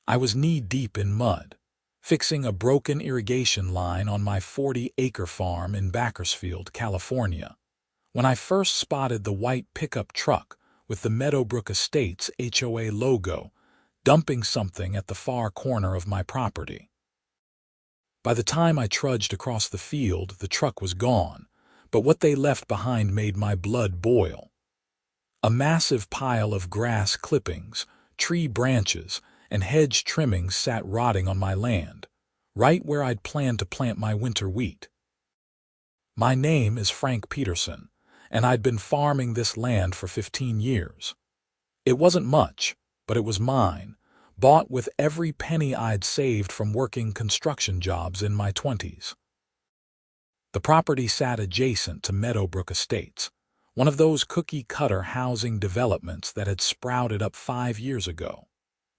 I was knee-deep in mud, fixing a broken irrigation line on my 40-acre farm in Bakersfield, California, when I first spotted the white pickup truck with the Meadowbrook Estates HOA logo dumping something at the far corner of my property. By the time I trudged across the field, the truck was gone, but what they left behind made my blood boil. A massive pile of grass clippings, tree branches, and hedge trimmings sat rotting on my land, right where I'd planned to plant my winter wheat. My name is Frank Peterson, and I'd been farming this land for 15 years. It wasn't much, but it was mine, bought with every penny I'd saved from working construction jobs in my 20s. The property sat adjacent to Meadowbrook Estates, one of those cookie-cutter housing developments that had sprouted up 5 years ago,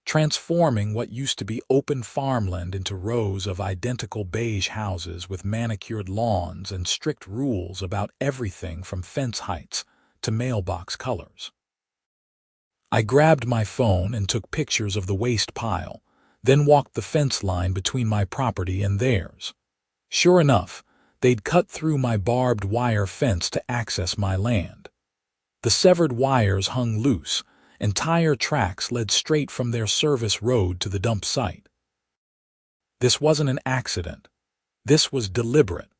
transforming what used to be open farmland into rows of identical beige houses with manicured lawns and strict rules about everything from fence heights to mailbox colors. I grabbed my phone and took pictures of the waste pile, then walked the fence line between my property and theirs. Sure enough, they'd cut through my barbed wire fence to access my land. The severed wires hung loose, and tire tracks led straight from their service road to the dump site. This wasn't an accident. This was deliberate.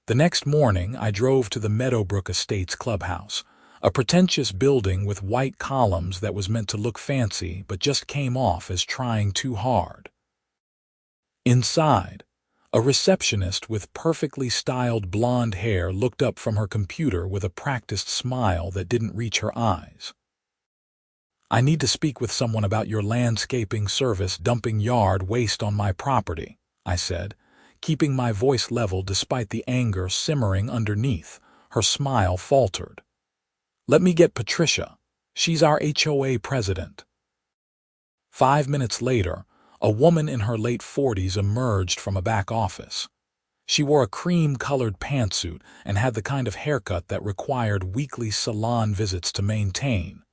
The next morning, I drove to the Meadowbrook Estates Clubhouse, a pretentious building with white columns that was meant to look fancy but just came off as trying too hard. Inside, a receptionist with perfectly styled blonde hair looked up from her computer with a practiced smile that didn't reach her eyes. "I need to speak with someone about your landscaping service dumping yard waste on my property," I said, keeping my voice level despite the anger simmering underneath. Her smile faltered. "Let me get Patricia. She's our HOA president." 5 minutes later, a woman in her late 40s emerged from a back office. She wore a cream-colored pantsuit and had the kind of haircut that required weekly salon visits to maintain.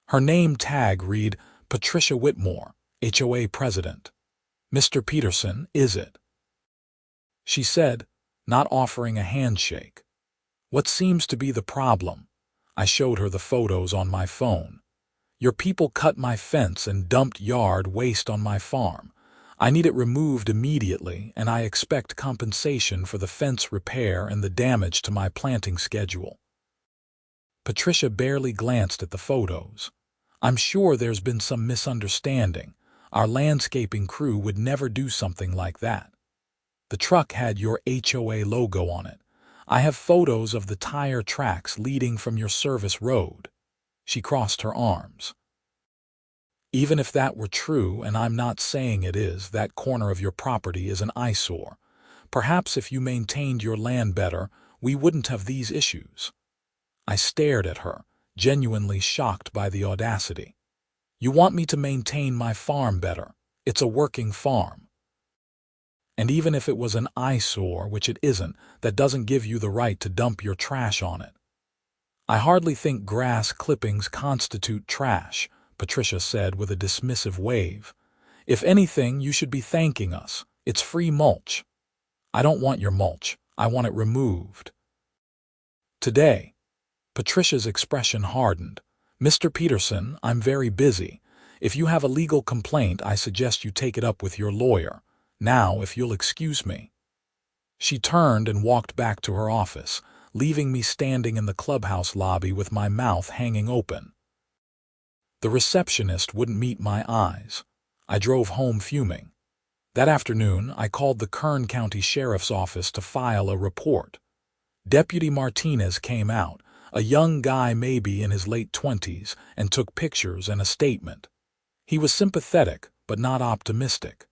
Her name tag read, "Patricia Whitmore, HOA president." "Mr. Peterson, is it?" she said, not offering a handshake. "What seems to be the problem?" I showed her the photos on my phone. "Your people cut my fence and dumped yard waste on my farm. I need it removed immediately, and I expect compensation for the fence repair and the damage to my planting schedule." Patricia barely glanced at the photos. "I'm sure there's been some misunderstanding. Our landscaping crew would never do something like that. The truck had your HOA logo on it. I have photos of the tire tracks leading from your service road." She crossed her arms. "Even if that were true, and I'm not saying it is, that corner of your property is an eyesore. Perhaps if you maintained your land better, we wouldn't have these issues." I stared at her, genuinely shocked by the audacity. "You want me to maintain my farm better? It's a working farm. And even if it was an eyesore, which it isn't, that doesn't give you the right to dump your trash on it." "I hardly think grass clippings constitute trash," Patricia said with a dismissive wave. "If anything, you should be thanking us. It's free mulch." "I don't want your mulch. I want it removed today." Patricia's expression hardened. "Mr. Peterson, I'm very busy. If you have a legal complaint, I suggest you take it up with your lawyer. Now, if you'll excuse me." She turned and walked back to her office, leaving me standing in the clubhouse lobby with my mouth hanging open. The receptionist wouldn't meet my eyes. I drove home fuming. That afternoon, I called the Kern County Sheriff's Office to file a report. Deputy Martinez came out, a young guy maybe in his late 20s, and took pictures and a statement. He was sympathetic, but not optimistic.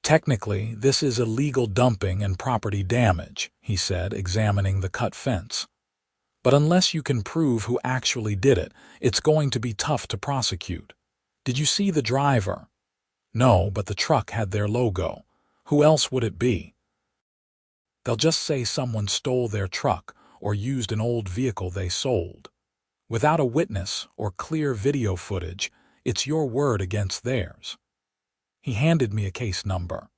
"Technically, this is illegal dumping and property damage," he said, examining the cut fence. "But unless you can prove who actually did it, it's going to be tough to prosecute. Did you see the driver?" "No, but the truck had their logo. Who else would it be?" "They'll just say someone stole their truck or used an old vehicle they sold. Without a witness or clear video footage, it's your word against theirs." He handed me a case number.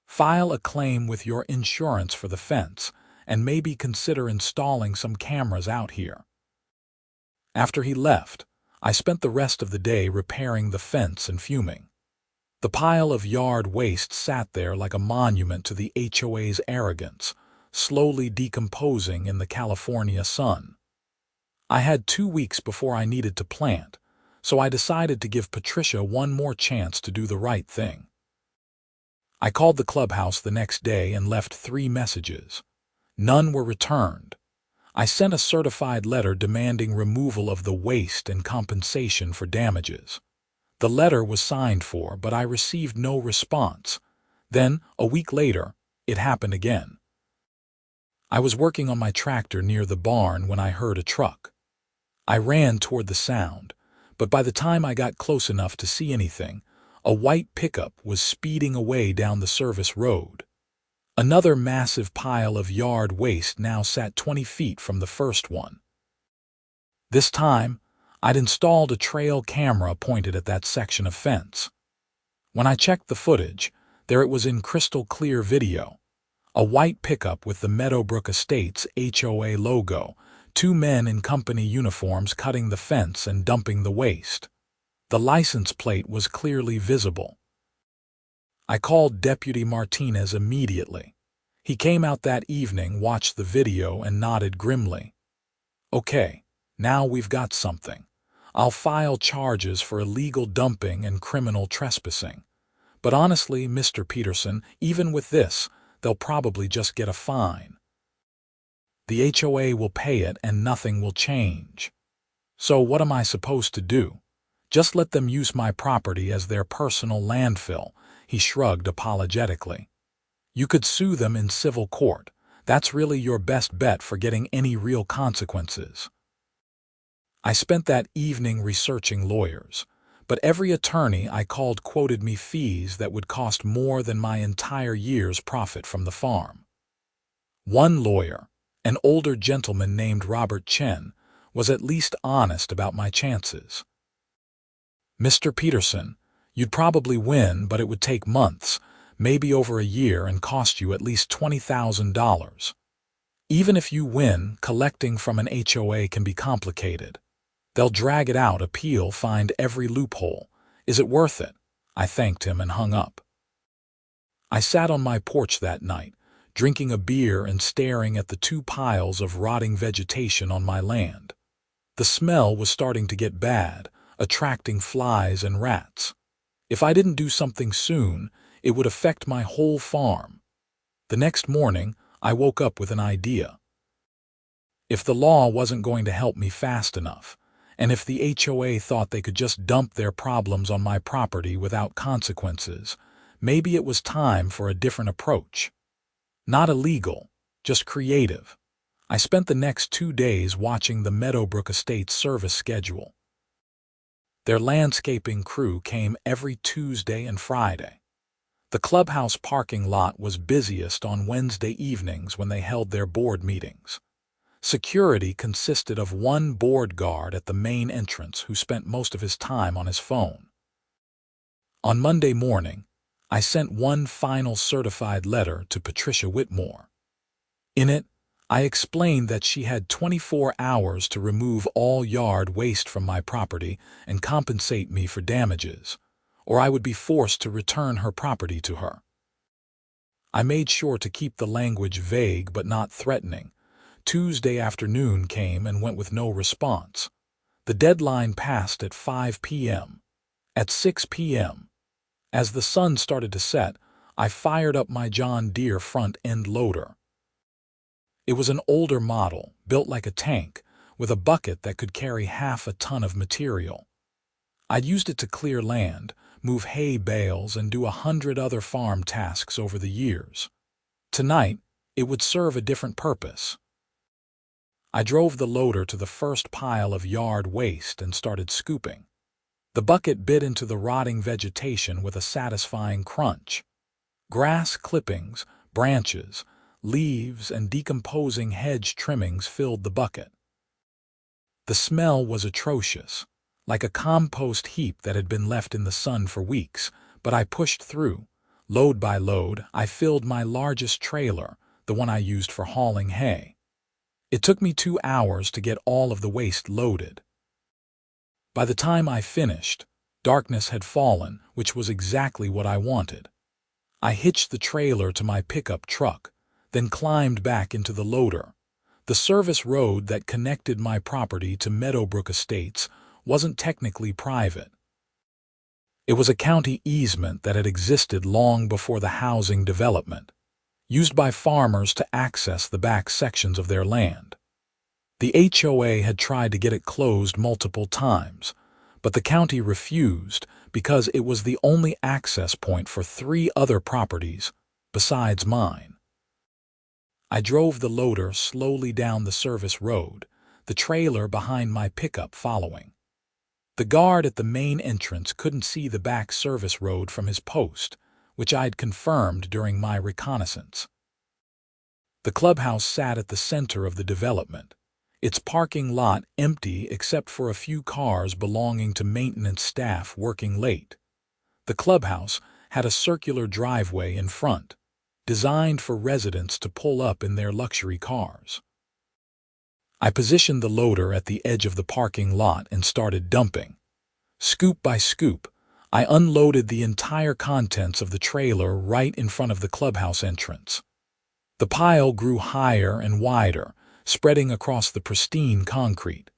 "File a claim with your insurance for the fence, and maybe consider installing some cameras out here." After he left, I spent the rest of the day repairing the fence and fuming. The pile of yard waste sat there like a monument to the HOA's arrogance, slowly decomposing in the California sun. I had 2 weeks before I needed to plant, so I decided to give Patricia one more chance to do the right thing. I called the clubhouse the next day and left 3 messages. None were returned. I sent a certified letter demanding removal of the waste and compensation for damages. The letter was signed for, but I received no response. Then, a week later, it happened again. I was working on my tractor near the barn when I heard a truck. I ran toward the sound, but by the time I got close enough to see anything, a white pickup was speeding away down the service road. Another massive pile of yard waste now sat 20 feet from the first one. This time, I'd installed a trail camera pointed at that section of fence. When I checked the footage, there it was in crystal clear video. A white pickup with the Meadowbrook Estates HOA logo, 2 men in company uniforms cutting the fence and dumping the waste. The license plate was clearly visible. I called Deputy Martinez immediately. He came out that evening, watched the video, and nodded grimly. "Okay, now we've got something. I'll file charges for illegal dumping and criminal trespassing. But honestly, Mr. Peterson, even with this, they'll probably just get a fine. The HOA will pay it and nothing will change. So what am I supposed to do? Just let them use my property as their personal landfill?" He shrugged apologetically. "You could sue them in civil court. That's really your best bet for getting any real consequences." I spent that evening researching lawyers, but every attorney I called quoted me fees that would cost more than my entire year's profit from the farm. One lawyer, an older gentleman named Robert Chen, was at least honest about my chances. "Mr. Peterson, you'd probably win, but it would take months, maybe over a year, and cost you at least $20,000. Even if you win, collecting from an HOA can be complicated. They'll drag it out, appeal, find every loophole. Is it worth it?" I thanked him and hung up. I sat on my porch that night, drinking a beer and staring at the 2 piles of rotting vegetation on my land. The smell was starting to get bad, attracting flies and rats. If I didn't do something soon, it would affect my whole farm. The next morning, I woke up with an idea. If the law wasn't going to help me fast enough, and if the HOA thought they could just dump their problems on my property without consequences, maybe it was time for a different approach. Not illegal, just creative. I spent the next 2 days watching the Meadowbrook Estates service schedule. Their landscaping crew came every Tuesday and Friday. The clubhouse parking lot was busiest on Wednesday evenings when they held their board meetings. Security consisted of 1 board guard at the main entrance who spent most of his time on his phone. On Monday morning, I sent one final certified letter to Patricia Whitmore. In it, I explained that she had 24 hours to remove all yard waste from my property and compensate me for damages, or I would be forced to return her property to her. I made sure to keep the language vague but not threatening. Tuesday afternoon came and went with no response. The deadline passed at 5 p.m. At 6 p.m., as the sun started to set, I fired up my John Deere front-end loader. It was an older model, built like a tank, with a bucket that could carry half a ton of material. I'd used it to clear land, move hay bales, and do 100 other farm tasks over the years. Tonight, it would serve a different purpose. I drove the loader to the first pile of yard waste and started scooping. The bucket bit into the rotting vegetation with a satisfying crunch. Grass clippings, branches, leaves, and decomposing hedge trimmings filled the bucket. The smell was atrocious, like a compost heap that had been left in the sun for weeks, but I pushed through. Load by load, I filled my largest trailer, the one I used for hauling hay. It took me 2 hours to get all of the waste loaded. By the time I finished, darkness had fallen, which was exactly what I wanted. I hitched the trailer to my pickup truck, then climbed back into the loader. The service road that connected my property to Meadowbrook Estates wasn't technically private. It was a county easement that had existed long before the housing development, used by farmers to access the back sections of their land. The HOA had tried to get it closed multiple times, but the county refused because it was the only access point for 3 other properties besides mine. I drove the loader slowly down the service road, the trailer behind my pickup following. The guard at the main entrance couldn't see the back service road from his post, which I'd confirmed during my reconnaissance. The clubhouse sat at the center of the development, its parking lot empty except for a few cars belonging to maintenance staff working late. The clubhouse had a circular driveway in front, designed for residents to pull up in their luxury cars. I positioned the loader at the edge of the parking lot and started dumping. Scoop by scoop, I unloaded the entire contents of the trailer right in front of the clubhouse entrance. The pile grew higher and wider, spreading across the pristine concrete.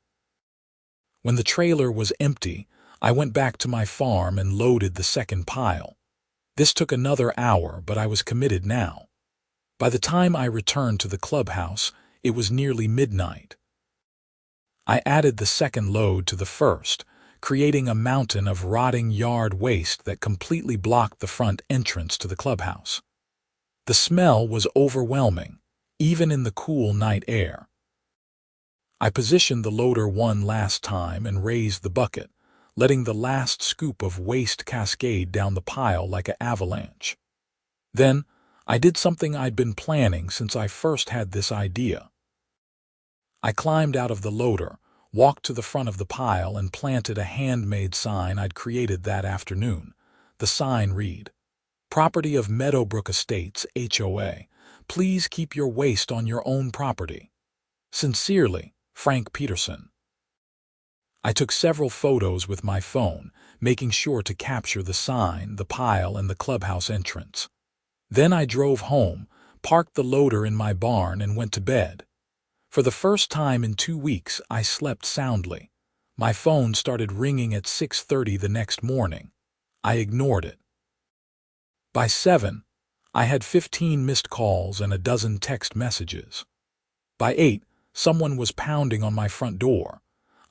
When the trailer was empty, I went back to my farm and loaded the second pile. This took another hour, but I was committed now. By the time I returned to the clubhouse, it was nearly midnight. I added the second load to the first, creating a mountain of rotting yard waste that completely blocked the front entrance to the clubhouse. The smell was overwhelming, even in the cool night air. I positioned the loader one last time and raised the bucket, letting the last scoop of waste cascade down the pile like an avalanche. Then, I did something I'd been planning since I first had this idea. I climbed out of the loader, walked to the front of the pile, and planted a handmade sign I'd created that afternoon. The sign read, "Property of Meadowbrook Estates HOA. Please keep your waste on your own property. Sincerely, Frank Peterson." I took several photos with my phone, making sure to capture the sign, the pile, and the clubhouse entrance. Then I drove home, parked the loader in my barn, and went to bed. For the first time in 2 weeks, I slept soundly. My phone started ringing at 6:30 the next morning. I ignored it. By 7, I had 15 missed calls and a dozen text messages. By 8, someone was pounding on my front door.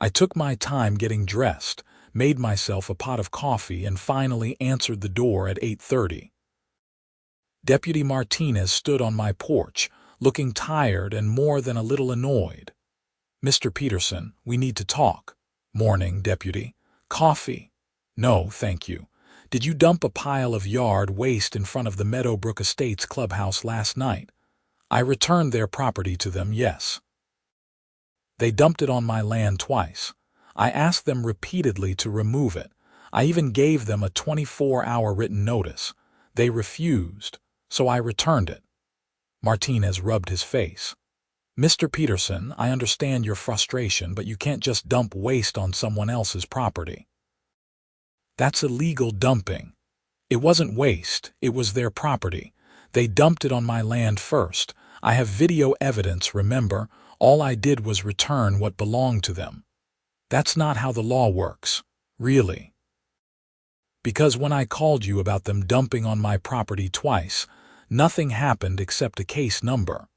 I took my time getting dressed, made myself a pot of coffee, and finally answered the door at 8:30. Deputy Martinez stood on my porch, looking tired and more than a little annoyed. "Mr. Peterson, we need to talk." "Morning, Deputy. Coffee?" "No, thank you. Did you dump a pile of yard waste in front of the Meadowbrook Estates clubhouse last night?" "I returned their property to them, yes." "They dumped it on my land twice. I asked them repeatedly to remove it. I even gave them a 24-hour written notice. They refused, so I returned it." Martinez rubbed his face. "Mr. Peterson, I understand your frustration, but you can't just dump waste on someone else's property. That's illegal dumping. It wasn't waste, it was their property. They dumped it on my land first. I have video evidence, remember? All I did was return what belonged to them." "That's not how the law works." "Really?" "Because when I called you about them dumping on my property twice, nothing happened except a case number.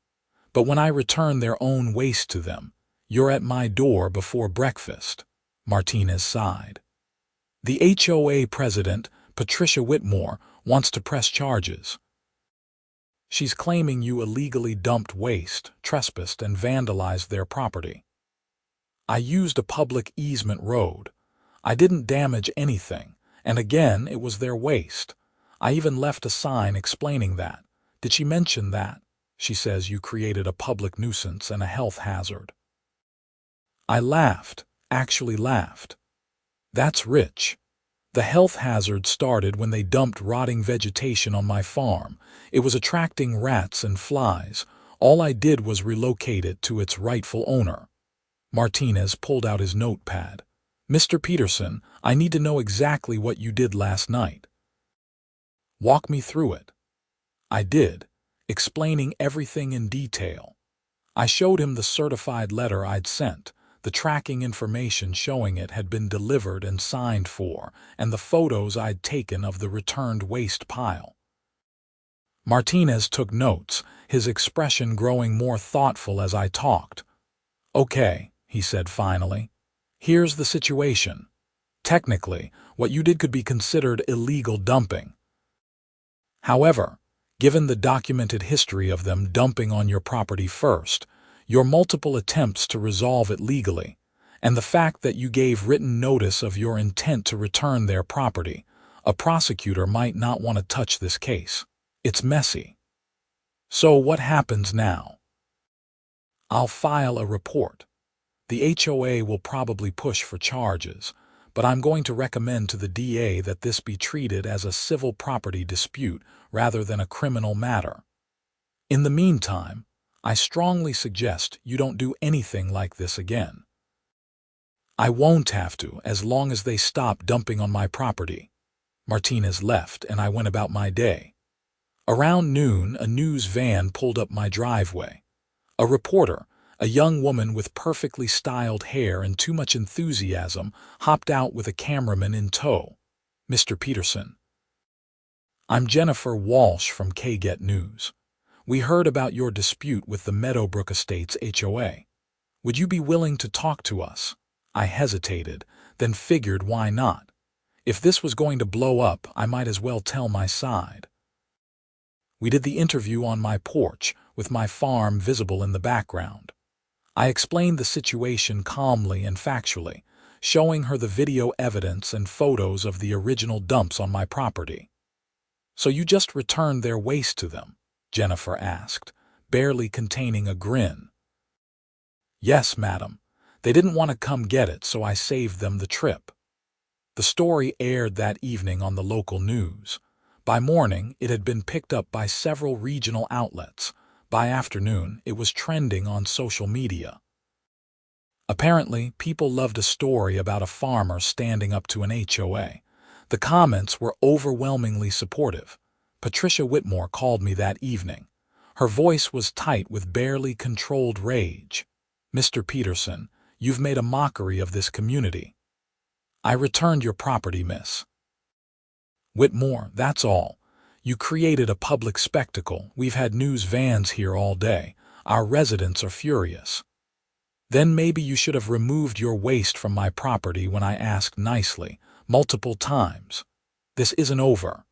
But when I return their own waste to them, you're at my door before breakfast." Martinez sighed. "The HOA president, Patricia Whitmore, wants to press charges. She's claiming you illegally dumped waste, trespassed, and vandalized their property." "I used a public easement road. I didn't damage anything, and again, it was their waste. I even left a sign explaining that. Did she mention that? She says you created a public nuisance and a health hazard." I laughed, actually laughed. "That's rich. The health hazard started when they dumped rotting vegetation on my farm. It was attracting rats and flies. All I did was relocate it to its rightful owner. Martinez pulled out his notepad. Mr. Peterson, I need to know exactly what you did last night. Walk me through it. I did, explaining everything in detail. I showed him the certified letter I'd sent, the tracking information showing it had been delivered and signed for, and the photos I'd taken of the returned waste pile. Martinez took notes, his expression growing more thoughtful as I talked. Okay, he said finally. Here's the situation. Technically, what you did could be considered illegal dumping. However, given the documented history of them dumping on your property first, your multiple attempts to resolve it legally, and the fact that you gave written notice of your intent to return their property, a prosecutor might not want to touch this case. It's messy. So what happens now? I'll file a report. The HOA will probably push for charges, but I'm going to recommend to the DA that this be treated as a civil property dispute rather than a criminal matter. In the meantime, I strongly suggest you don't do anything like this again. I won't have to as long as they stop dumping on my property. Martinez left and I went about my day. Around noon, a news van pulled up my driveway. A reporter, a young woman with perfectly styled hair and too much enthusiasm, hopped out with a cameraman in tow. Mr. Peterson. I'm Jennifer Walsh from KGET News. We heard about your dispute with the Meadowbrook Estates HOA. Would you be willing to talk to us? I hesitated, then figured why not. If this was going to blow up, I might as well tell my side. We did the interview on my porch, with my farm visible in the background. I explained the situation calmly and factually, showing her the video evidence and photos of the original dumps on my property. So you just returned their waste to them? Jennifer asked, barely containing a grin. Yes, madam. They didn't want to come get it, so I saved them the trip. The story aired that evening on the local news. By morning, it had been picked up by several regional outlets. By afternoon, it was trending on social media. Apparently, people loved a story about a farmer standing up to an HOA. The comments were overwhelmingly supportive. Patricia Whitmore called me that evening. Her voice was tight with barely controlled rage. Mr. Peterson, you've made a mockery of this community. I returned your property, miss. Whitmore, that's all. You created a public spectacle. We've had news vans here all day. Our residents are furious. Then maybe you should have removed your waste from my property when I asked nicely, multiple times. This isn't over.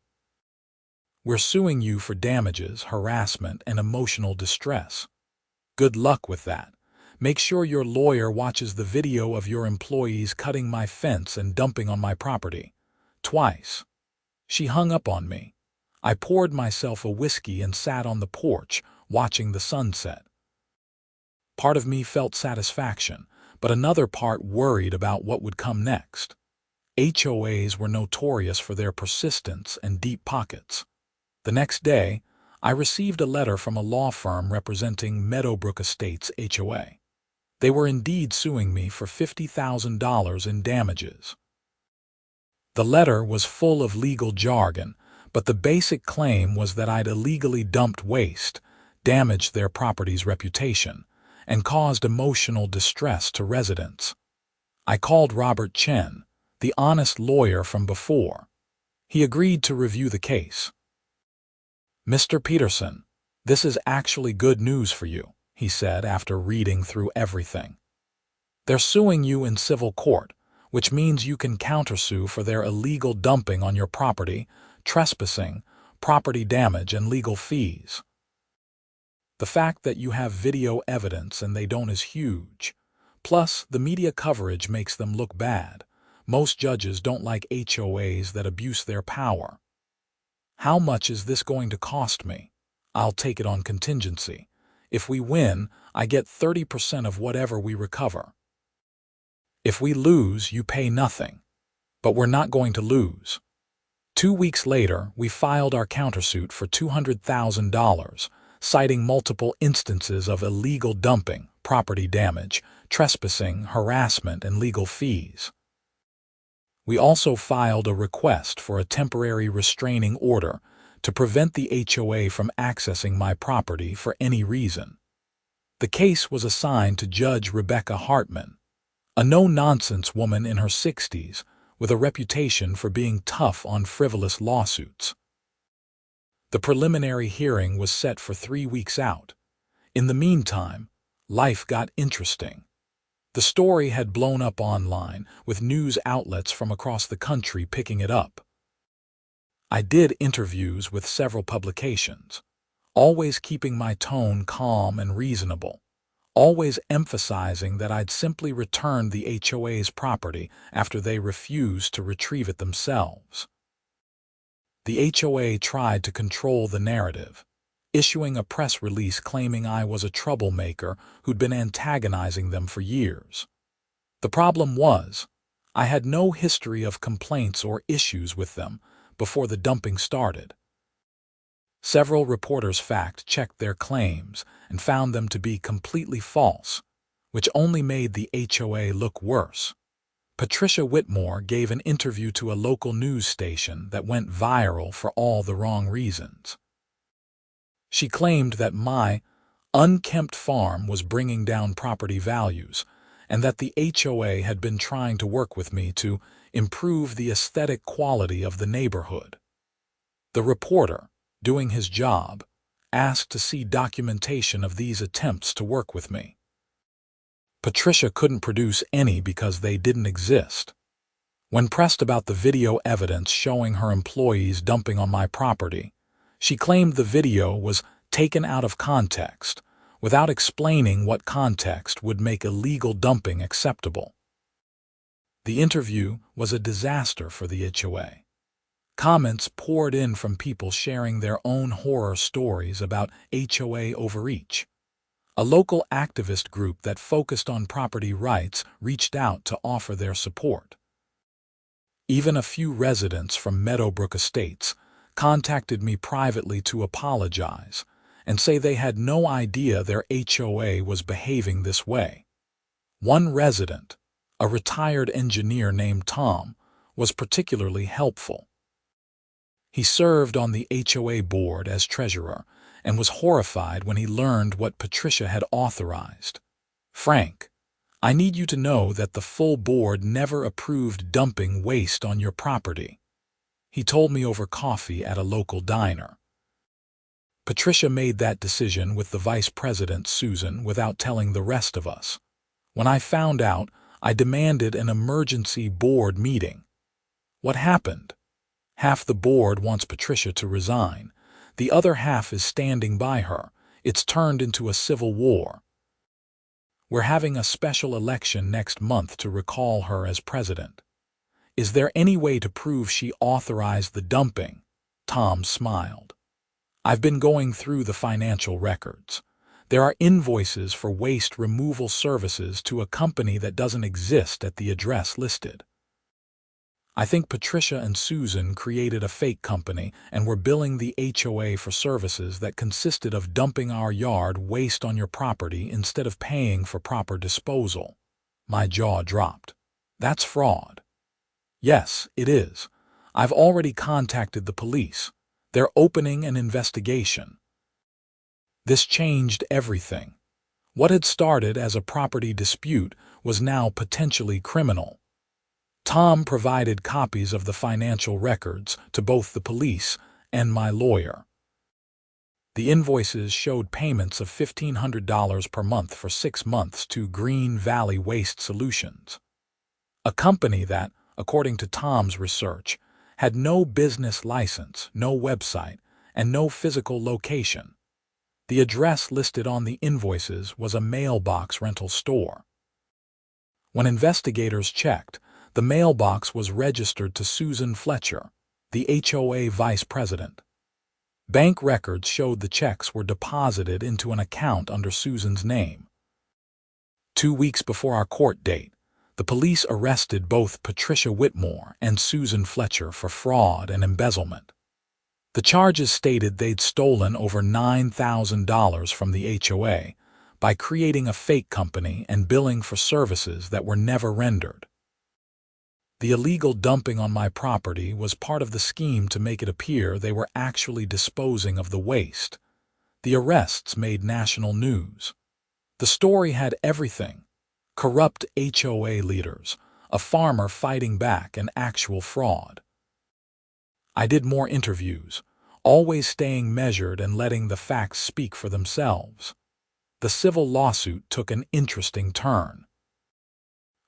We're suing you for damages, harassment, and emotional distress. Good luck with that. Make sure your lawyer watches the video of your employees cutting my fence and dumping on my property. Twice. She hung up on me. I poured myself a whiskey and sat on the porch, watching the sunset. Part of me felt satisfaction, but another part worried about what would come next. HOAs were notorious for their persistence and deep pockets. The next day, I received a letter from a law firm representing Meadowbrook Estates HOA. They were indeed suing me for $50,000 in damages. The letter was full of legal jargon, but the basic claim was that I'd illegally dumped waste, damaged their property's reputation, and caused emotional distress to residents. I called Robert Chen, the honest lawyer from before. He agreed to review the case. Mr. Peterson, this is actually good news for you, he said after reading through everything. They're suing you in civil court, which means you can countersue for their illegal dumping on your property, trespassing, property damage, and legal fees. The fact that you have video evidence and they don't is huge. Plus, the media coverage makes them look bad. Most judges don't like HOAs that abuse their power. How much is this going to cost me? I'll take it on contingency. If we win, I get 30% of whatever we recover. If we lose, you pay nothing. But we're not going to lose. 2 weeks later, we filed our countersuit for $200,000, citing multiple instances of illegal dumping, property damage, trespassing, harassment, and legal fees. We also filed a request for a temporary restraining order to prevent the HOA from accessing my property for any reason. The case was assigned to Judge Rebecca Hartman, a no-nonsense woman in her 60s with a reputation for being tough on frivolous lawsuits. The preliminary hearing was set for 3 weeks out. In the meantime, life got interesting. The story had blown up online, with news outlets from across the country picking it up. I did interviews with several publications, always keeping my tone calm and reasonable, always emphasizing that I'd simply returned the HOA's property after they refused to retrieve it themselves. The HOA tried to control the narrative, issuing a press release claiming I was a troublemaker who'd been antagonizing them for years. The problem was, I had no history of complaints or issues with them before the dumping started. Several reporters fact-checked their claims and found them to be completely false, which only made the HOA look worse. Patricia Whitmore gave an interview to a local news station that went viral for all the wrong reasons. She claimed that my unkempt farm was bringing down property values, and that the HOA had been trying to work with me to improve the aesthetic quality of the neighborhood. The reporter, doing his job, asked to see documentation of these attempts to work with me. Patricia couldn't produce any because they didn't exist. When pressed about the video evidence showing her employees dumping on my property, she claimed the video was taken out of context, without explaining what context would make illegal dumping acceptable. The interview was a disaster for the HOA. Comments poured in from people sharing their own horror stories about HOA overreach. A local activist group that focused on property rights reached out to offer their support. Even a few residents from Meadowbrook Estates contacted me privately to apologize and say they had no idea their HOA was behaving this way. One resident, a retired engineer named Tom, was particularly helpful. He served on the HOA board as treasurer and was horrified when he learned what Patricia had authorized. "Frank, I need you to know that the full board never approved dumping waste on your property," he told me over coffee at a local diner. Patricia made that decision with the vice president, Susan, without telling the rest of us. When I found out, I demanded an emergency board meeting. What happened? Half the board wants Patricia to resign. The other half is standing by her. It's turned into a civil war. We're having a special election next month to recall her as president. Is there any way to prove she authorized the dumping? Tom smiled. I've been going through the financial records. There are invoices for waste removal services to a company that doesn't exist at the address listed. I think Patricia and Susan created a fake company and were billing the HOA for services that consisted of dumping our yard waste on your property instead of paying for proper disposal. My jaw dropped. That's fraud. Yes, it is. I've already contacted the police. They're opening an investigation. This changed everything. What had started as a property dispute was now potentially criminal. Tom provided copies of the financial records to both the police and my lawyer. The invoices showed payments of $1,500 per month for 6 months to Green Valley Waste Solutions, a company that, according to Tom's research, had no business license, no website, and no physical location. The address listed on the invoices was a mailbox rental store. When investigators checked, the mailbox was registered to Susan Fletcher, the HOA vice president. Bank records showed the checks were deposited into an account under Susan's name. 2 weeks before our court date, The police arrested both Patricia Whitmore and Susan Fletcher for fraud and embezzlement. The charges stated they'd stolen over $9,000 from the HOA by creating a fake company and billing for services that were never rendered. The illegal dumping on my property was part of the scheme to make it appear they were actually disposing of the waste. The arrests made national news. The story had everything: corrupt HOA leaders, a farmer fighting back, and actual fraud. I did more interviews, always staying measured and letting the facts speak for themselves. The civil lawsuit took an interesting turn.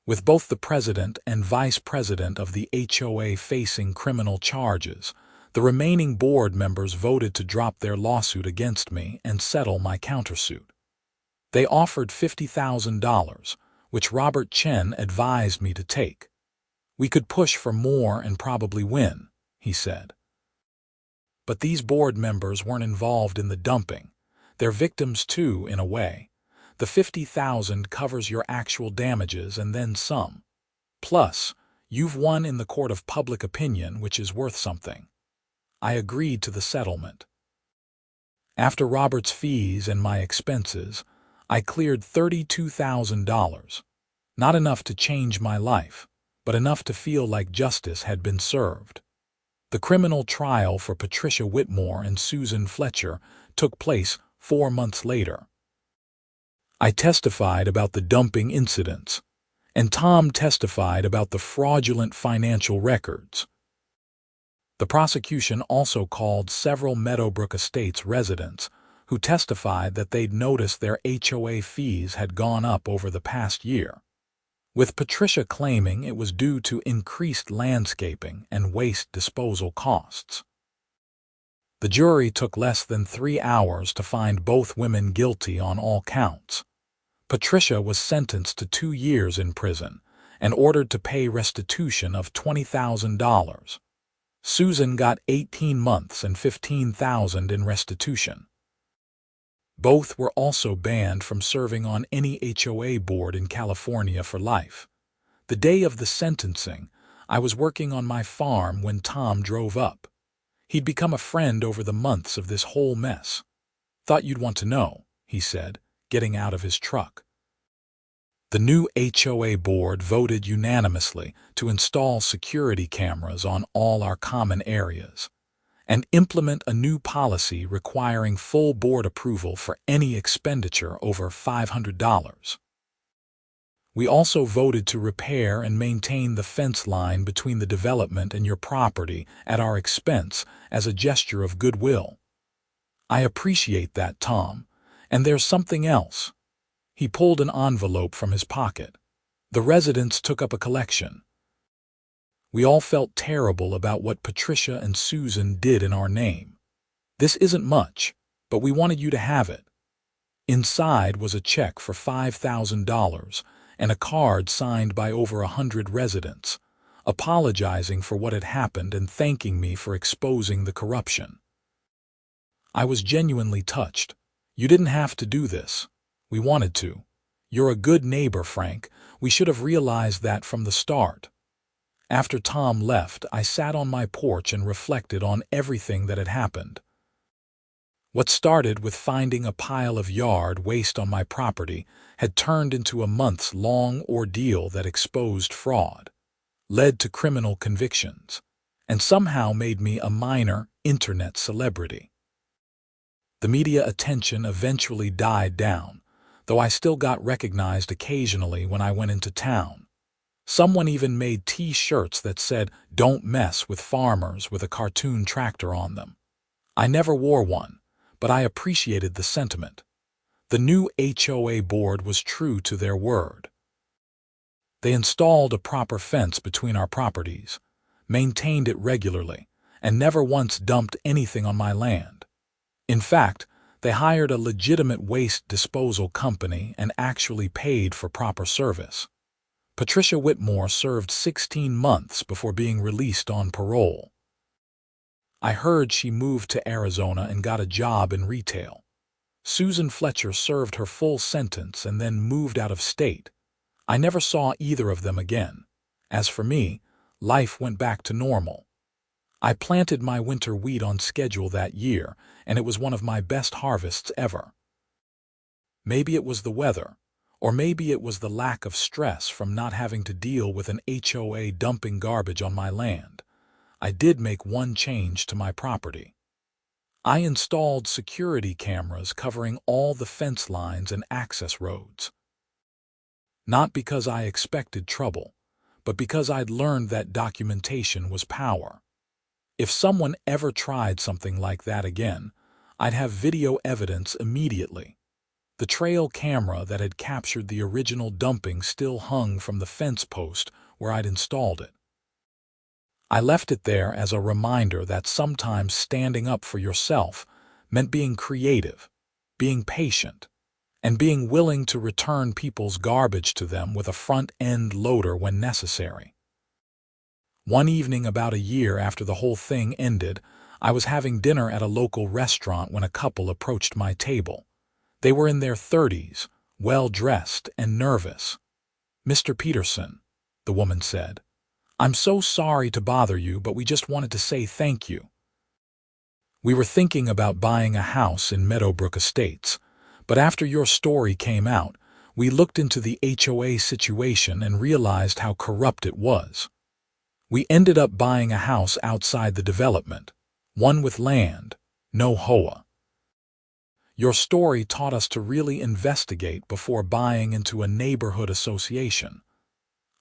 With both the president and vice president of the HOA facing criminal charges, the remaining board members voted to drop their lawsuit against me and settle my countersuit. They offered $50,000, which Robert Chen advised me to take. "We could push for more and probably win," he said. But these board members weren't involved in the dumping. They're victims too, in a way. The $50,000 covers your actual damages and then some. Plus, you've won in the court of public opinion, which is worth something. I agreed to the settlement. After Robert's fees and my expenses, I cleared $32,000. Not enough to change my life, but enough to feel like justice had been served. The criminal trial for Patricia Whitmore and Susan Fletcher took place 4 months later. I testified about the dumping incidents, and Tom testified about the fraudulent financial records. The prosecution also called several Meadowbrook Estates residents who testified that they'd noticed their HOA fees had gone up over the past year, with Patricia claiming it was due to increased landscaping and waste disposal costs. The jury took less than 3 hours to find both women guilty on all counts. Patricia was sentenced to 2 years in prison and ordered to pay restitution of $20,000. Susan got 18 months and $15,000 in restitution. Both were also banned from serving on any HOA board in California for life. The day of the sentencing, I was working on my farm when Tom drove up. He'd become a friend over the months of this whole mess. "Thought you'd want to know," he said, getting out of his truck. The new HOA board voted unanimously to install security cameras on all our common areas and implement a new policy requiring full board approval for any expenditure over $500. We also voted to repair and maintain the fence line between the development and your property at our expense as a gesture of goodwill. I appreciate that, Tom. And there's something else. He pulled an envelope from his pocket. The residents took up a collection. We all felt terrible about what Patricia and Susan did in our name. This isn't much, but we wanted you to have it. Inside was a check for $5,000 and a card signed by over 100 residents, apologizing for what had happened and thanking me for exposing the corruption. I was genuinely touched. "You didn't have to do this. We wanted to. You're a good neighbor, Frank. We should have realized that from the start." After Tom left, I sat on my porch and reflected on everything that had happened. What started with finding a pile of yard waste on my property had turned into a months-long ordeal that exposed fraud, led to criminal convictions, and somehow made me a minor internet celebrity. The media attention eventually died down, though I still got recognized occasionally when I went into town. Someone even made T-shirts that said, "Don't mess with farmers," with a cartoon tractor on them. I never wore one, but I appreciated the sentiment. The new HOA board was true to their word. They installed a proper fence between our properties, maintained it regularly, and never once dumped anything on my land. In fact, they hired a legitimate waste disposal company and actually paid for proper service. Patricia Whitmore served 16 months before being released on parole. I heard she moved to Arizona and got a job in retail. Susan Fletcher served her full sentence and then moved out of state. I never saw either of them again. As for me, life went back to normal. I planted my winter wheat on schedule that year, and it was one of my best harvests ever. Maybe it was the weather, or maybe it was the lack of stress from not having to deal with an HOA dumping garbage on my land. I did make one change to my property. I installed security cameras covering all the fence lines and access roads. Not because I expected trouble, but because I'd learned that documentation was power. If someone ever tried something like that again, I'd have video evidence immediately. The trail camera that had captured the original dumping still hung from the fence post where I'd installed it. I left it there as a reminder that sometimes standing up for yourself meant being creative, being patient, and being willing to return people's garbage to them with a front-end loader when necessary. One evening about a year after the whole thing ended, I was having dinner at a local restaurant when a couple approached my table. They were in their 30s, well-dressed and nervous. "Mr. Peterson," the woman said, "I'm so sorry to bother you, but we just wanted to say thank you. We were thinking about buying a house in Meadowbrook Estates, but after your story came out, we looked into the HOA situation and realized how corrupt it was. We ended up buying a house outside the development, one with land, no HOA. Your story taught us to really investigate before buying into a neighborhood association.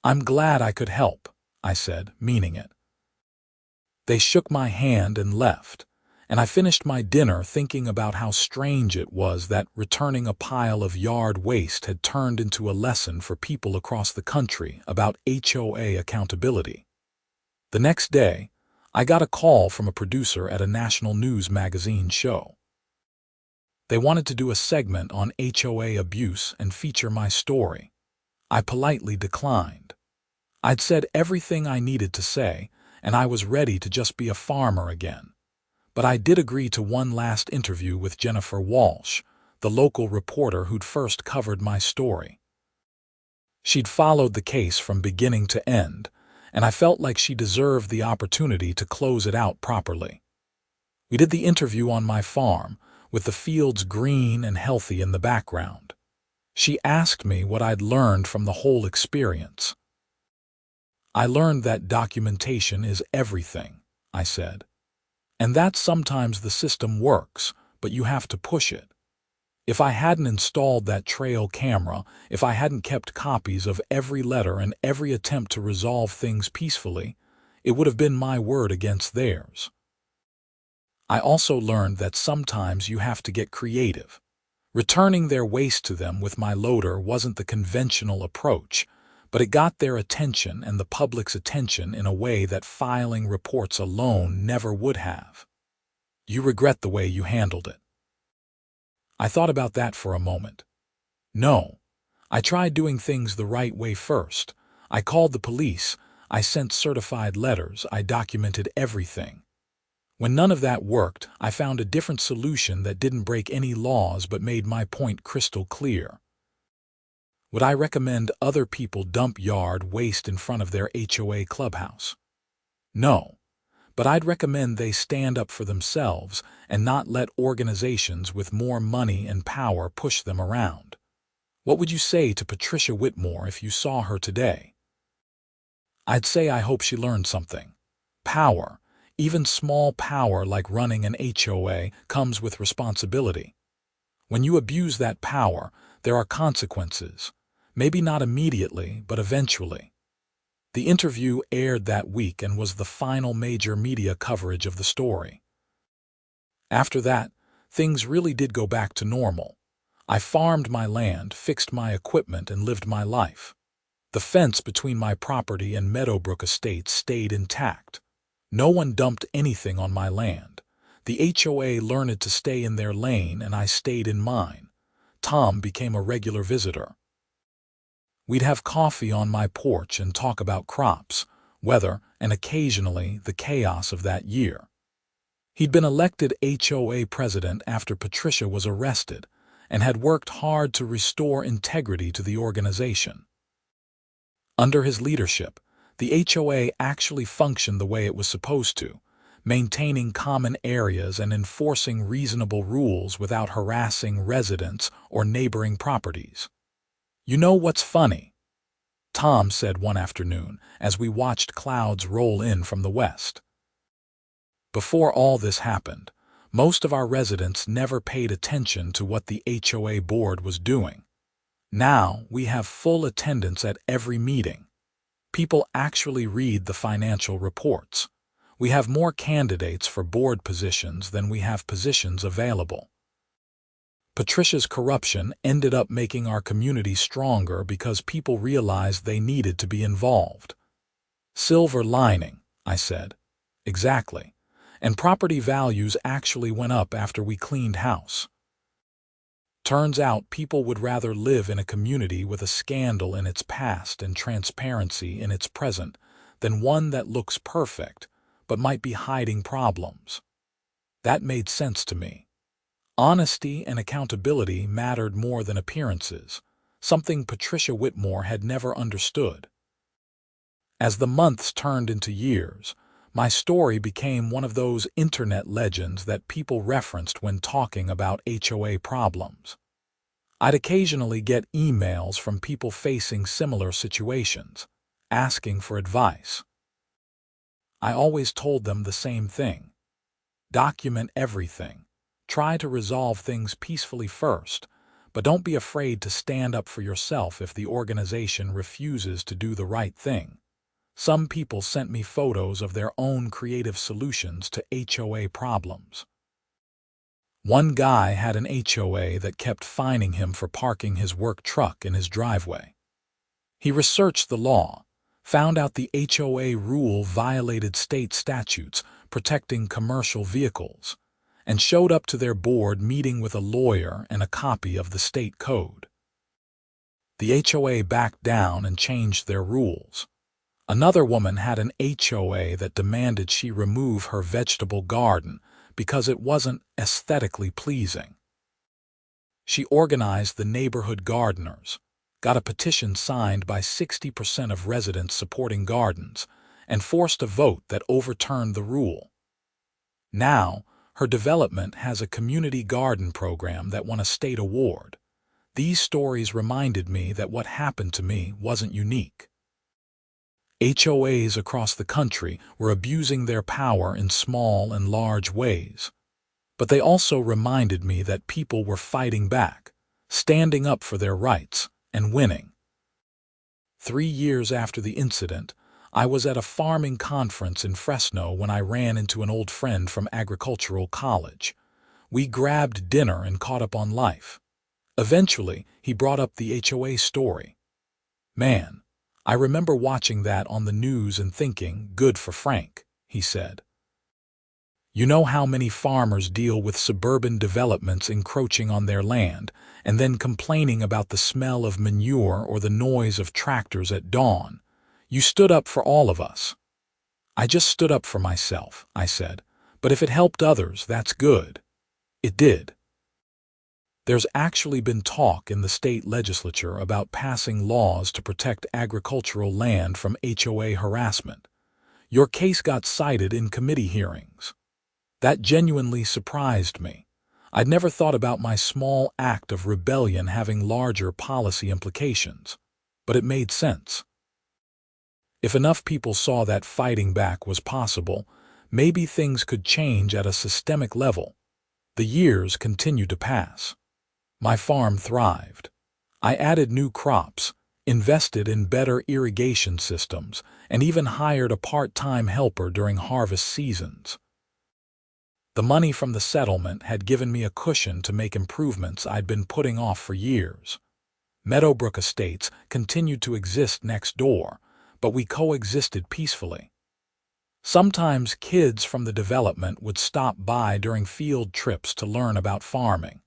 I'm glad I could help," I said, meaning it. They shook my hand and left, and I finished my dinner thinking about how strange it was that returning a pile of yard waste had turned into a lesson for people across the country about HOA accountability. The next day, I got a call from a producer at a national news magazine show. They wanted to do a segment on HOA abuse and feature my story. I politely declined. I'd said everything I needed to say, and I was ready to just be a farmer again. But I did agree to one last interview with Jennifer Walsh, the local reporter who'd first covered my story. She'd followed the case from beginning to end, and I felt like she deserved the opportunity to close it out properly. We did the interview on my farm, with the fields green and healthy in the background. She asked me what I'd learned from the whole experience. "I learned that documentation is everything," I said. "And that sometimes the system works, but you have to push it. If I hadn't installed that trail camera, if I hadn't kept copies of every letter and every attempt to resolve things peacefully, it would have been my word against theirs." I also learned that sometimes you have to get creative. Returning their waste to them with my loader wasn't the conventional approach, but it got their attention and the public's attention in a way that filing reports alone never would have. "You regret the way you handled it?" I thought about that for a moment. No, I tried doing things the right way first. I called the police, I sent certified letters, I documented everything. When none of that worked, I found a different solution that didn't break any laws but made my point crystal clear. Would I recommend other people dump yard waste in front of their HOA clubhouse? No, but I'd recommend they stand up for themselves and not let organizations with more money and power push them around. What would you say to Patricia Whitmore if you saw her today? I'd say I hope she learned something. Power, even small power like running an HOA, comes with responsibility. When you abuse that power, there are consequences. Maybe not immediately, but eventually. The interview aired that week and was the final major media coverage of the story. After that, things really did go back to normal. I farmed my land, fixed my equipment, and lived my life. The fence between my property and Meadowbrook Estates stayed intact. No one dumped anything on my land. The HOA learned to stay in their lane, and I stayed in mine. Tom became a regular visitor. We'd have coffee on my porch and talk about crops, weather, and occasionally the chaos of that year. He'd been elected HOA president after Patricia was arrested and had worked hard to restore integrity to the organization. Under his leadership, the HOA actually functioned the way it was supposed to, maintaining common areas and enforcing reasonable rules without harassing residents or neighboring properties. "You know what's funny?" Tom said one afternoon as we watched clouds roll in from the west. "Before all this happened, most of our residents never paid attention to what the HOA board was doing. Now we have full attendance at every meeting. People actually read the financial reports. We have more candidates for board positions than we have positions available." Patricia's corruption ended up making our community stronger because people realized they needed to be involved. "Silver lining," I said. "Exactly. And property values actually went up after we cleaned house." Turns out people would rather live in a community with a scandal in its past and transparency in its present than one that looks perfect but might be hiding problems. That made sense to me. Honesty and accountability mattered more than appearances, something Patricia Whitmore had never understood. As the months turned into years, my story became one of those internet legends that people referenced when talking about HOA problems. I'd occasionally get emails from people facing similar situations, asking for advice. I always told them the same thing. Document everything. Try to resolve things peacefully first, but don't be afraid to stand up for yourself if the organization refuses to do the right thing. Some people sent me photos of their own creative solutions to HOA problems. One guy had an HOA that kept fining him for parking his work truck in his driveway. He researched the law, found out the HOA rule violated state statutes protecting commercial vehicles, and showed up to their board meeting with a lawyer and a copy of the state code. The HOA backed down and changed their rules. Another woman had an HOA that demanded she remove her vegetable garden because it wasn't aesthetically pleasing. She organized the neighborhood gardeners, got a petition signed by 60% of residents supporting gardens, and forced a vote that overturned the rule. Now, her development has a community garden program that won a state award. These stories reminded me that what happened to me wasn't unique. HOAs across the country were abusing their power in small and large ways. But they also reminded me that people were fighting back, standing up for their rights, and winning. 3 years after the incident, I was at a farming conference in Fresno when I ran into an old friend from agricultural college. We grabbed dinner and caught up on life. Eventually, he brought up the HOA story. "Man, I remember watching that on the news and thinking, good for Frank," he said. "You know how many farmers deal with suburban developments encroaching on their land and then complaining about the smell of manure or the noise of tractors at dawn? You stood up for all of us." "I just stood up for myself," I said, "but if it helped others, that's good." It did. There's actually been talk in the state legislature about passing laws to protect agricultural land from HOA harassment. Your case got cited in committee hearings. That genuinely surprised me. I'd never thought about my small act of rebellion having larger policy implications, but it made sense. If enough people saw that fighting back was possible, maybe things could change at a systemic level. The years continued to pass. My farm thrived. I added new crops, invested in better irrigation systems, and even hired a part-time helper during harvest seasons. The money from the settlement had given me a cushion to make improvements I'd been putting off for years. Meadowbrook Estates continued to exist next door, but we coexisted peacefully. Sometimes kids from the development would stop by during field trips to learn about farming.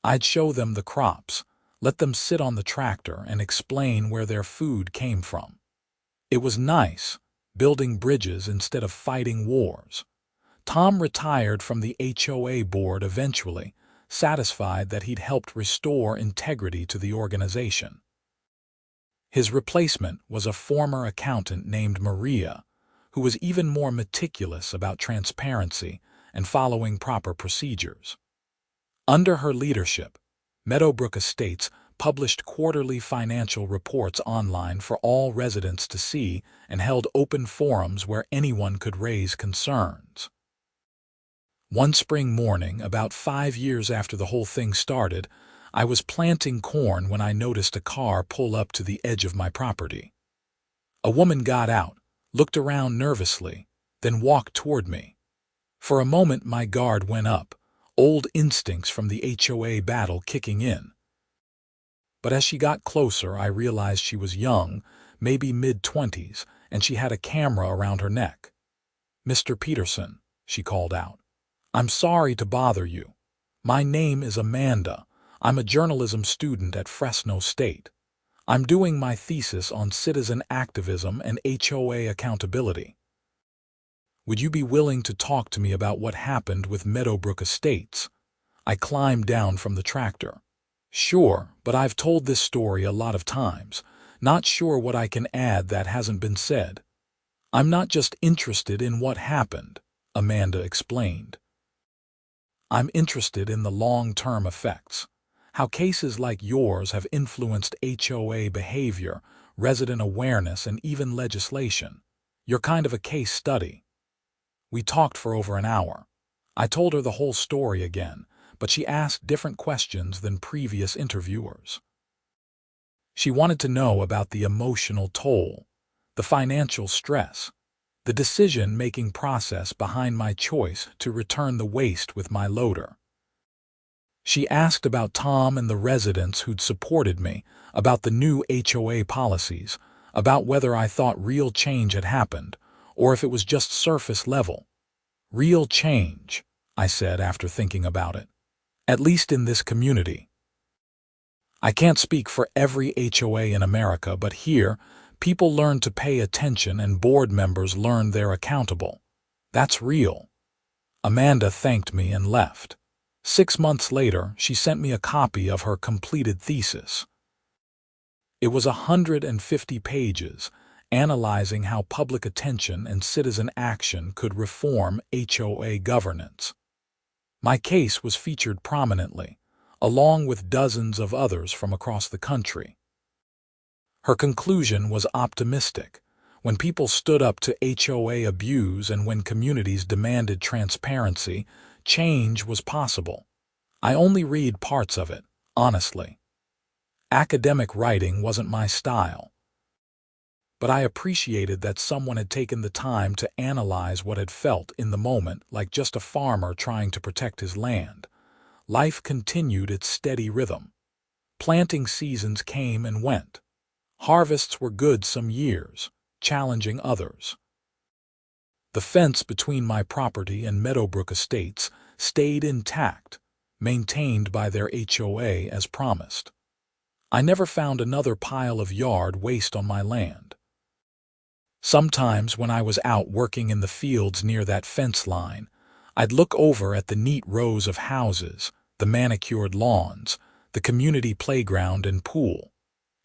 I'd show them the crops, let them sit on the tractor and explain where their food came from. It was nice, building bridges instead of fighting wars. Tom retired from the HOA board eventually, satisfied that he'd helped restore integrity to the organization. His replacement was a former accountant named Maria, who was even more meticulous about transparency and following proper procedures. Under her leadership, Meadowbrook Estates published quarterly financial reports online for all residents to see and held open forums where anyone could raise concerns. One spring morning, about 5 years after the whole thing started, I was planting corn when I noticed a car pull up to the edge of my property. A woman got out, looked around nervously, then walked toward me. For a moment my guard went up, old instincts from the HOA battle kicking in. But as she got closer, I realized she was young, maybe mid-20s, and she had a camera around her neck. "Mr. Peterson," she called out, "I'm sorry to bother you. My name is Amanda. I'm a journalism student at Fresno State. I'm doing my thesis on citizen activism and HOA accountability. Would you be willing to talk to me about what happened with Meadowbrook Estates?" I climbed down from the tractor. "Sure, but I've told this story a lot of times. Not sure what I can add that hasn't been said." "I'm not just interested in what happened," Amanda explained. "I'm interested in the long-term effects. How cases like yours have influenced HOA behavior, resident awareness, and even legislation. You're kind of a case study." We talked for over an hour. I told her the whole story again, but she asked different questions than previous interviewers. She wanted to know about the emotional toll, the financial stress, the decision-making process behind my choice to return the waste with my loader. She asked about Tom and the residents who'd supported me, about the new HOA policies, about whether I thought real change had happened, or if it was just surface level. "Real change," I said after thinking about it. "At least in this community. I can't speak for every HOA in America, but here, people learn to pay attention and board members learn they're accountable. That's real." Amanda thanked me and left. 6 months later, she sent me a copy of her completed thesis. It was 150 pages, analyzing how public attention and citizen action could reform HOA governance. My case was featured prominently, along with dozens of others from across the country. Her conclusion was optimistic. When people stood up to HOA abuse and when communities demanded transparency, change was possible. I only read parts of it, honestly. Academic writing wasn't my style. But I appreciated that someone had taken the time to analyze what had felt in the moment like just a farmer trying to protect his land. Life continued its steady rhythm. Planting seasons came and went. Harvests were good some years, challenging others. The fence between my property and Meadowbrook Estates stayed intact, maintained by their HOA as promised. I never found another pile of yard waste on my land. Sometimes when I was out working in the fields near that fence line, I'd look over at the neat rows of houses, the manicured lawns, the community playground and pool.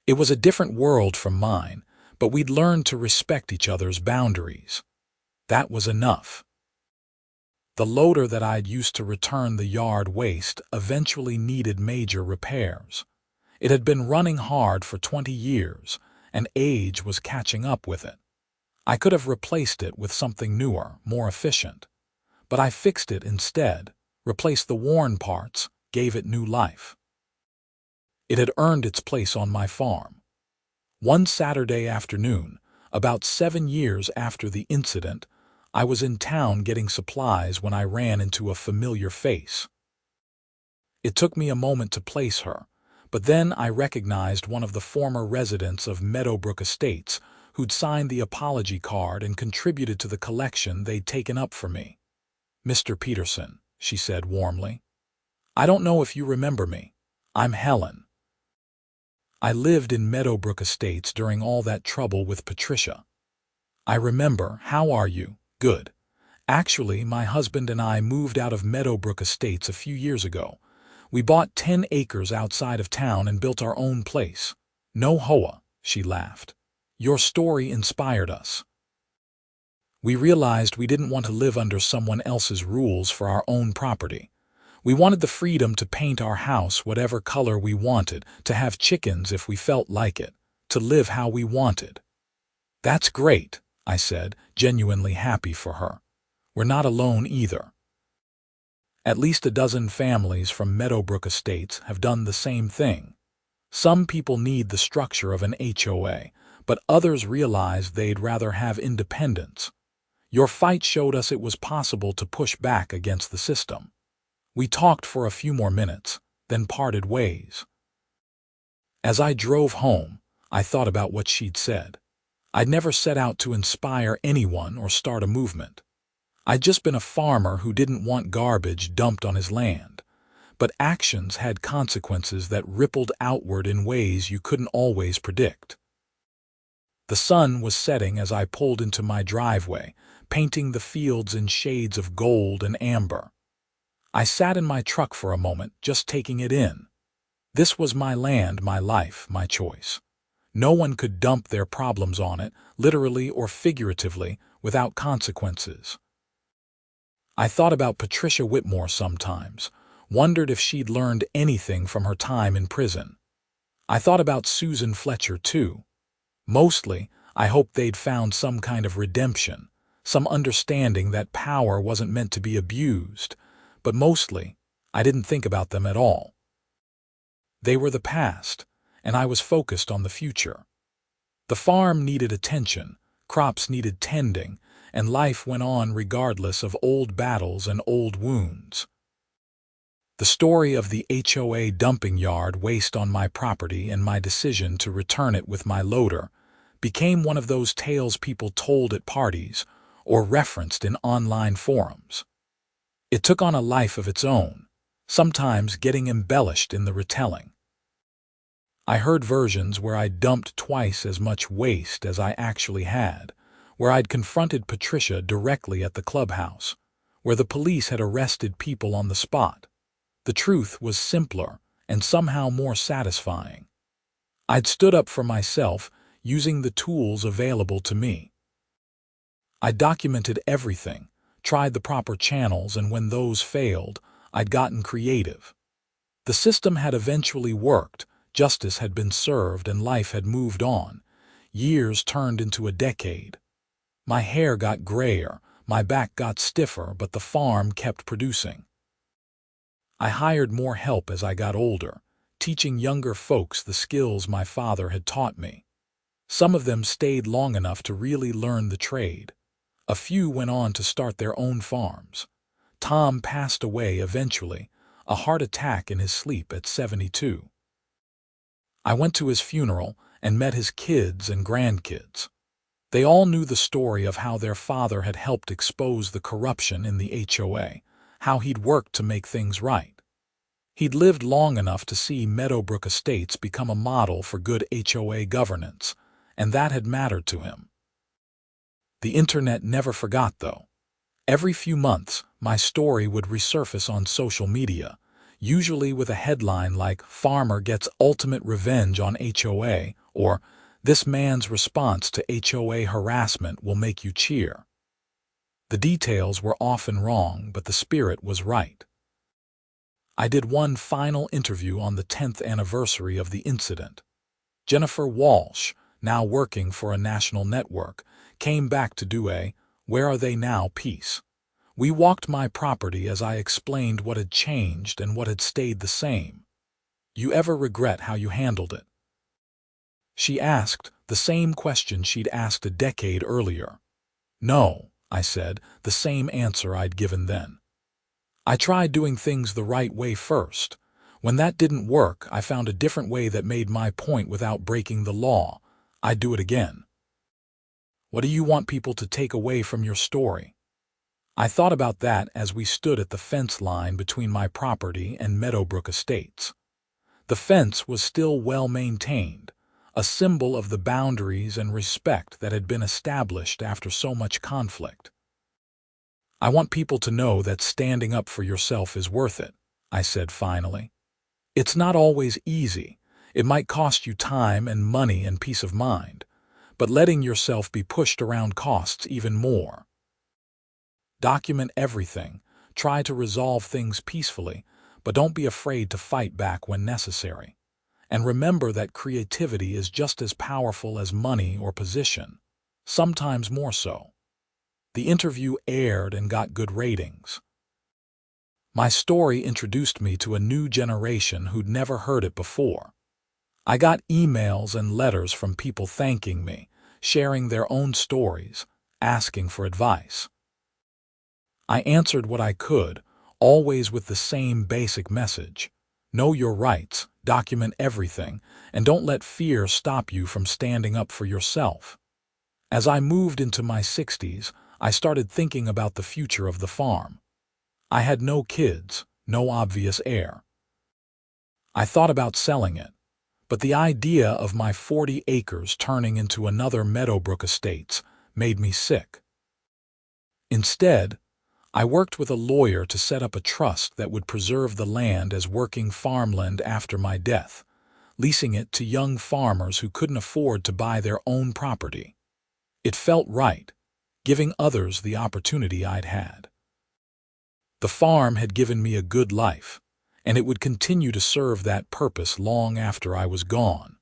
It was a different world from mine, but we'd learned to respect each other's boundaries. That was enough. The loader that I'd used to return the yard waste eventually needed major repairs. It had been running hard for 20 years, and age was catching up with it. I could have replaced it with something newer, more efficient. But I fixed it instead, replaced the worn parts, gave it new life. It had earned its place on my farm. One Saturday afternoon, about 7 years after the incident, I was in town getting supplies when I ran into a familiar face. It took me a moment to place her, but then I recognized one of the former residents of Meadowbrook Estates who'd signed the apology card and contributed to the collection they'd taken up for me. "Mr. Peterson," she said warmly. "I don't know if you remember me. I'm Helen. I lived in Meadowbrook Estates during all that trouble with Patricia." "I remember. How are you?" "Good. Actually, my husband and I moved out of Meadowbrook Estates a few years ago. We bought 10 acres outside of town and built our own place. No HOA. she laughed. Your story inspired us. We realized we didn't want to live under someone else's rules for our own property. We wanted the freedom to paint our house whatever color we wanted, to have chickens if we felt like it, to live how we wanted. That's great, I said, genuinely happy for her. We're not alone either. At least a dozen families from Meadowbrook Estates have done the same thing. Some people need the structure of an HOA, but others realize they'd rather have independence. Your fight showed us it was possible to push back against the system. We talked for a few more minutes, then parted ways. As I drove home, I thought about what she'd said. I'd never set out to inspire anyone or start a movement. I'd just been a farmer who didn't want garbage dumped on his land. But actions had consequences that rippled outward in ways you couldn't always predict. The sun was setting as I pulled into my driveway, painting the fields in shades of gold and amber. I sat in my truck for a moment, just taking it in. This was my land, my life, my choice. No one could dump their problems on it, literally or figuratively, without consequences. I thought about Patricia Whitmore sometimes, wondered if she'd learned anything from her time in prison. I thought about Susan Fletcher, too. Mostly, I hoped they'd found some kind of redemption, some understanding that power wasn't meant to be abused, but mostly, I didn't think about them at all. They were the past, and I was focused on the future. The farm needed attention, crops needed tending, and life went on regardless of old battles and old wounds. The story of the HOA dumping yard waste on my property and my decision to return it with my loader became one of those tales people told at parties or referenced in online forums. It took on a life of its own, sometimes getting embellished in the retelling. I heard versions where I'd dumped twice as much waste as I actually had, where I'd confronted Patricia directly at the clubhouse, where the police had arrested people on the spot. The truth was simpler and somehow more satisfying. I'd stood up for myself using the tools available to me. I documented everything, tried the proper channels, and when those failed, I'd gotten creative. The system had eventually worked, justice had been served, and life had moved on. Years turned into a decade. My hair got grayer, my back got stiffer, but the farm kept producing. I hired more help as I got older, teaching younger folks the skills my father had taught me. Some of them stayed long enough to really learn the trade. A few went on to start their own farms. Tom passed away eventually, a heart attack in his sleep at 72. I went to his funeral and met his kids and grandkids. They all knew the story of how their father had helped expose the corruption in the HOA, how he'd worked to make things right. He'd lived long enough to see Meadowbrook Estates become a model for good HOA governance, and that had mattered to him. The internet never forgot, though. Every few months, my story would resurface on social media, usually with a headline like "Farmer Gets Ultimate Revenge on HOA" or "This Man's Response to HOA Harassment Will Make You Cheer." The details were often wrong, but the spirit was right. I did one final interview on the 10th anniversary of the incident. Jennifer Walsh, now working for a national network, came back to do a "Where Are They Now" piece. We walked my property as I explained what had changed and what had stayed the same. "You ever regret how you handled it?" She asked the same question she'd asked a decade earlier. "No," I said, the same answer I'd given then. I tried doing things the right way first. When that didn't work, I found a different way that made my point without breaking the law. I'd do it again. What do you want people to take away from your story? I thought about that as we stood at the fence line between my property and Meadowbrook Estates. The fence was still well maintained, a symbol of the boundaries and respect that had been established after so much conflict. I want people to know that standing up for yourself is worth it, I said finally. It's not always easy, It might cost you time and money and peace of mind, but letting yourself be pushed around costs even more. Document everything. Try to resolve things peacefully, but don't be afraid to fight back when necessary. And remember that creativity is just as powerful as money or position, sometimes more so. The interview aired and got good ratings. My story introduced me to a new generation who'd never heard it before. I got emails and letters from people thanking me, sharing their own stories, asking for advice. I answered what I could, always with the same basic message. Know your rights, document everything, and don't let fear stop you from standing up for yourself. As I moved into my 60s, I started thinking about the future of the farm. I had no kids, no obvious heir. I thought about selling it, but the idea of my 40 acres turning into another Meadowbrook Estates made me sick. Instead, I worked with a lawyer to set up a trust that would preserve the land as working farmland after my death, leasing it to young farmers who couldn't afford to buy their own property. It felt right, giving others the opportunity I'd had. The farm had given me a good life, and it would continue to serve that purpose long after I was gone.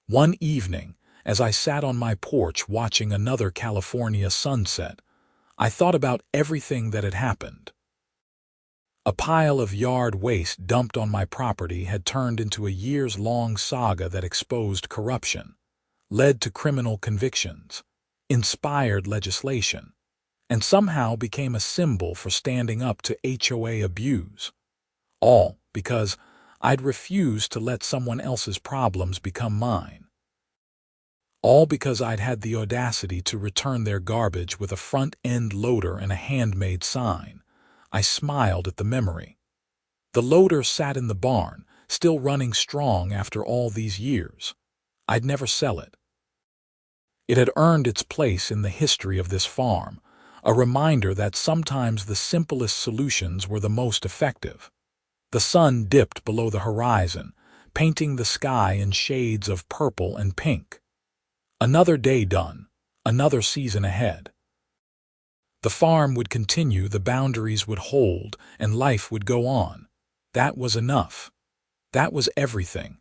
One evening, as I sat on my porch watching another California sunset, I thought about everything that had happened. A pile of yard waste dumped on my property had turned into a years-long saga that exposed corruption, led to criminal convictions, inspired legislation, and somehow became a symbol for standing up to HOA abuse. All because I'd refused to let someone else's problems become mine. All because I'd had the audacity to return their garbage with a front-end loader and a handmade sign. I smiled at the memory. The loader sat in the barn, still running strong after all these years. I'd never sell it. It had earned its place in the history of this farm, a reminder that sometimes the simplest solutions were the most effective. The sun dipped below the horizon, painting the sky in shades of purple and pink. Another day done, another season ahead. The farm would continue, the boundaries would hold, and life would go on. That was enough. That was everything.